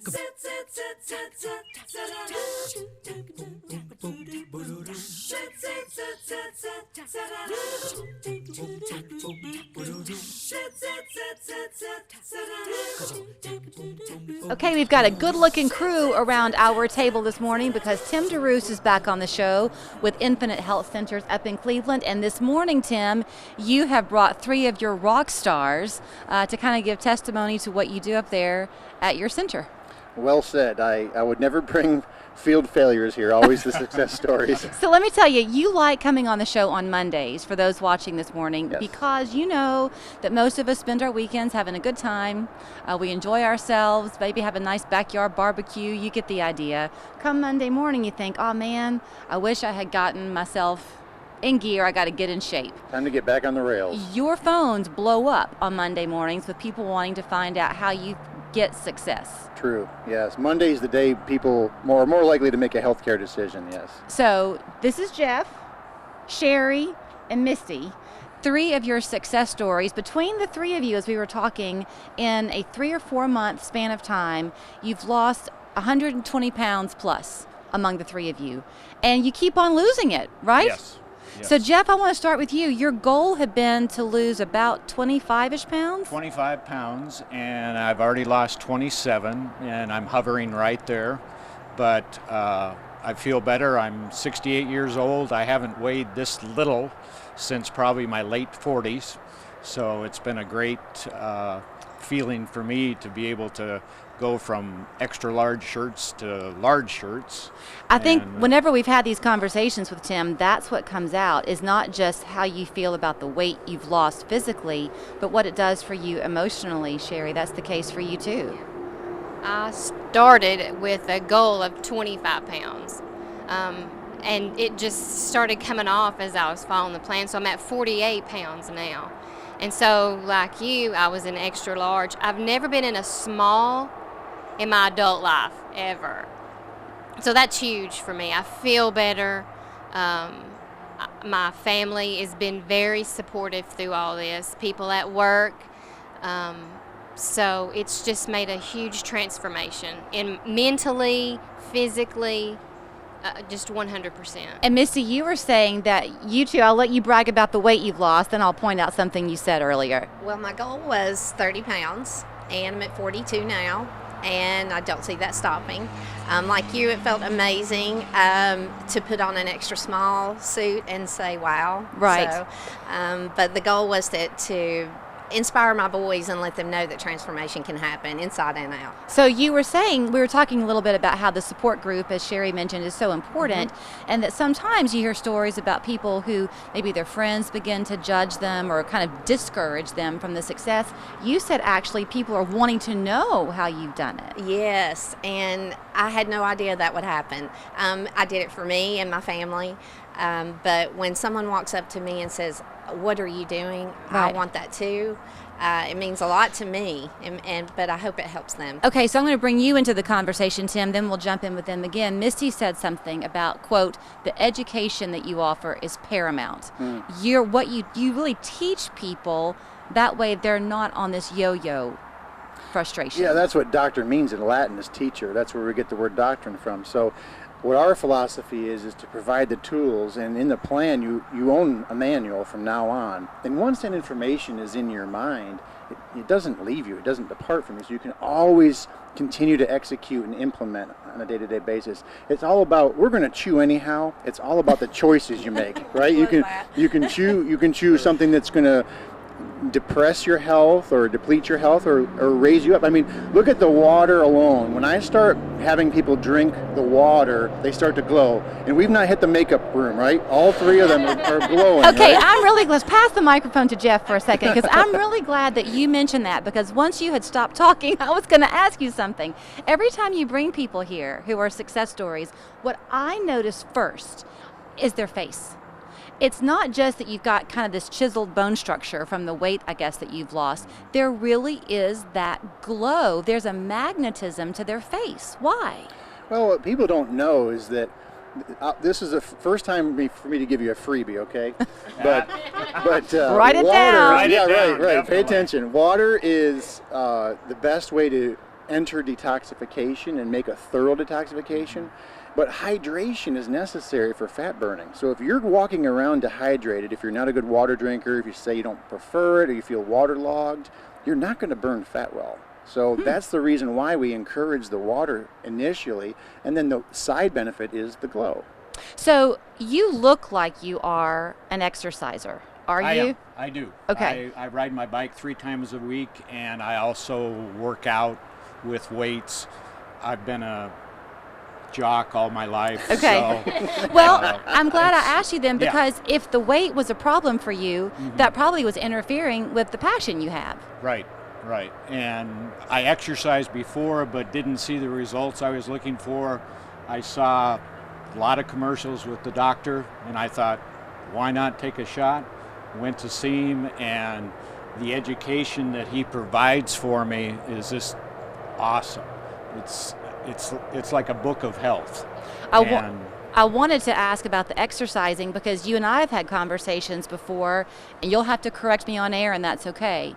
Okay, we've got a good-looking crew around our table this morning because Tim deRoos is back on the show with Infinite Health Centers up in Cleveland. And this morning, Tim, you have brought 3 of your rock stars to kind of give testimony to what you do up there at your center. Well said. I would never bring field failures here, always the success stories. So let me tell you, you like coming on the show on Mondays for those watching this morning, yes, because you know that most of us spend our weekends having a good time. We enjoy ourselves, maybe have a nice backyard barbecue. You get the idea. Come Monday morning, you think, oh man, I wish I had gotten myself in gear. I got to get in shape. Time to get back on the rails. Your phones blow up on Monday mornings with people wanting to find out how you get success. True, yes. Monday's the day people are more likely to make a healthcare decision, yes. So this is Jeff, Sherry, and Misty. 3 of your success stories. Between the 3 of you, as we were talking, in a 3 or 4 month span of time, you've lost 120 pounds plus among the 3 of you. And you keep on losing it, right? Yes. Yes. So Jeff, I want to start with you. Your goal had been to lose about 25-ish pounds? 25 pounds, and I've already lost 27, and I'm hovering right there. But I feel better. I'm 68 years old. I haven't weighed this little since probably my late 40s. So it's been a great feeling for me to be able to go from extra large shirts to large shirts. I think whenever we've had these conversations with Tim, that's what comes out, is not just how you feel about the weight you've lost physically, but what it does for you emotionally. Sherry, that's the case for you too. I started with a goal of 25 pounds. And it just started coming off as I was following the plan. So I'm at 48 pounds now. And so like you, I was an extra large. I've never been in a small in my adult life, ever. So that's huge for me. I feel better. My family has been very supportive through all this. People at work. So it's just made a huge transformation in mentally, physically, just 100%. And Misty, you were saying that you two, I'll let you brag about the weight you've lost, then I'll point out something you said earlier. Well, my goal was 30 pounds, and I'm at 42 now, and I don't see that stopping. Like you, it felt amazing to put on an extra small suit and say, wow. Right. So, but the goal was to inspire my boys and let them know that transformation can happen inside and out. So you were saying, we were talking a little bit about how the support group, as Sherry mentioned, is so important, and that sometimes you hear stories about people who maybe their friends begin to judge them or kind of discourage them from the success. You said actually people are wanting to know how you've done it. Yes, and I had no idea that would happen. I did it for me and my family, but when someone walks up to me and says, what are you doing? Right. I want that too. It means a lot to me, but I hope it helps them. Okay, so I'm going to bring you into the conversation, Tim, then we'll jump in with them again. Misty said something about, quote, the education that you offer is paramount. You really teach people, that way they're not on this yo-yo frustration. Yeah, that's what doctor means in Latin, is teacher. That's where we get the word doctrine from. So what our philosophy is to provide the tools, and in the plan you own a manual from now on. And once that information is in your mind, it doesn't leave you, it doesn't depart from you, so you can always continue to execute and implement on a day-to-day basis. It's all about, we're going to chew anyhow, it's all about the choices you make, right? You can choose something that's going to depress your health or deplete your health or raise you up. I mean, look at the water alone. When I start having people drink the water, they start to glow. And we've not hit the makeup room, right? All 3 of them are glowing. Okay, right? let's pass the microphone to Jeff for a second, because I'm really glad that you mentioned that, because once you had stopped talking, I was going to ask you something. Every time you bring people here who are success stories, what I notice first is their face. It's not just that you've got kind of this chiseled bone structure from the weight, I guess, that you've lost. There really is that glow. There's a magnetism to their face. Why? Well, what people don't know is that this is the first time for me to give you a freebie, okay? But write it water, down. Right. Pay attention. Water is the best way to enter detoxification and make a thorough detoxification, but hydration is necessary for fat burning. So if you're walking around dehydrated, if you're not a good water drinker, if you say you don't prefer it or you feel waterlogged, you're not going to burn fat well. So that's the reason why we encourage the water initially, and then the side benefit is the glow. So you look like you are an exerciser. Are you? I do. Okay. I ride my bike 3 times a week, and I also work out with weights. I've been a jock all my life. Okay. So, Well, I'm glad I asked you then, yeah. because if the weight was a problem for you, that probably was interfering with the passion you have. Right. And I exercised before, but didn't see the results I was looking for. I saw a lot of commercials with the doctor, and I thought, why not take a shot? Went to see him, and the education that he provides for me is just awesome. It's like a book of health. I wanted to ask about the exercising, because you and I have had conversations before, and you'll have to correct me on air, and that's okay.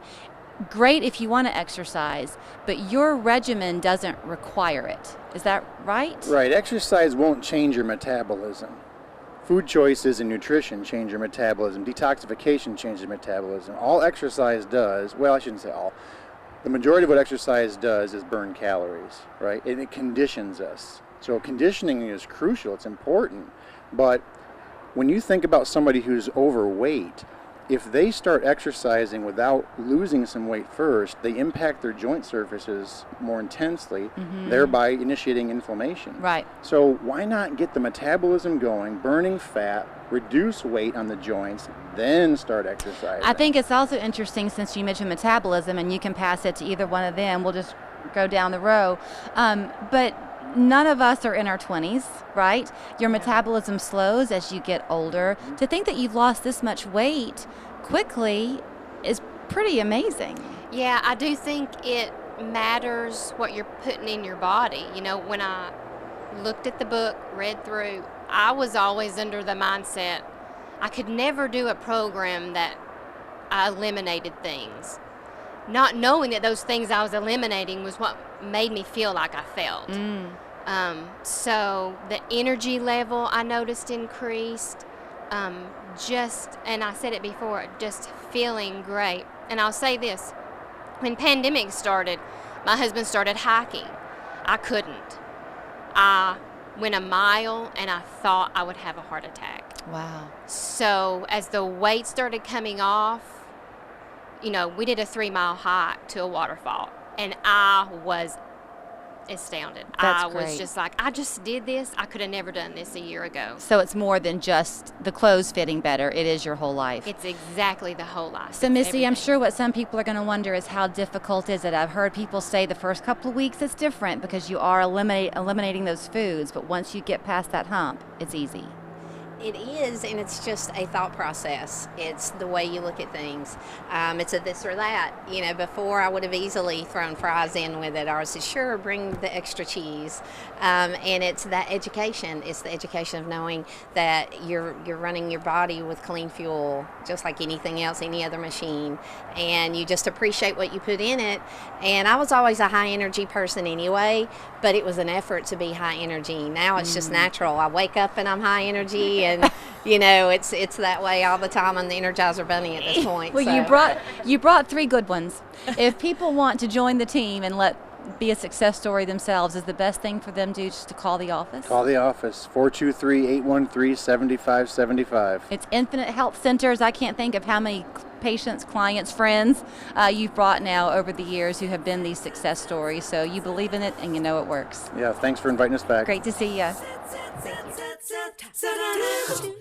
Great if you want to exercise, but your regimen doesn't require it. Is that right? Right. Exercise won't change your metabolism. Food choices and nutrition change your metabolism. Detoxification changes your metabolism. All exercise does, well, I shouldn't say all, the majority of what exercise does is burn calories, right? And it conditions us. So conditioning is crucial, it's important. But when you think about somebody who's overweight, if they start exercising without losing some weight first, they impact their joint surfaces more intensely, thereby initiating inflammation. Right. So why not get the metabolism going, burning fat, reduce weight on the joints, then start exercising? I think it's also interesting, since you mentioned metabolism, and you can pass it to either one of them. We'll just go down the row. But none of us are in our 20s, right? Your metabolism slows as you get older. To think that you've lost this much weight quickly is pretty amazing. Yeah, I do think it matters what you're putting in your body. You know, when I looked at the book, read through, I was always under the mindset I could never do a program that I eliminated things, not knowing that those things I was eliminating was what made me feel like I felt. So the energy level I noticed increased, and I said it before, just feeling great. And I'll say this, when pandemic started, my husband started hiking. I couldn't. I went a mile and I thought I would have a heart attack. Wow. So as the weight started coming off, you know, we did a 3-mile hike to a waterfall, and I was astounded. That's I was great. just like, I just did this. I could have never done this a year ago. So it's more than just the clothes fitting better. It is your whole life. It's exactly the whole life. So It's Missy, I'm everything. sure what some people are going to wonder is, how difficult is it? I've heard people say the first couple of weeks it's different because you are eliminating those foods, but once you get past that hump, it's easy. It is, and it's just a thought process. It's the way you look at things. It's a this or that. You know, before I would have easily thrown fries in with it. I said, sure, bring the extra cheese. And it's that education. It's the education of knowing that you're running your body with clean fuel, just like anything else, any other machine. And you just appreciate what you put in it. And I was always a high energy person anyway, but it was an effort to be high energy. Now it's just natural. I wake up and I'm high energy, and you know, it's that way all the time. I'm the Energizer Bunny at this point. Well, so. you brought 3 good ones. If people want to join the team and be a success story themselves, is the best thing for them to do just to call the office? Call the office, 423-813-7575. It's Infinite Health Centers. I can't think of how many patients, clients, friends you've brought now over the years who have been these success stories. So you believe in it and you know it works. Yeah, thanks for inviting us back. Great to see you. Thank you.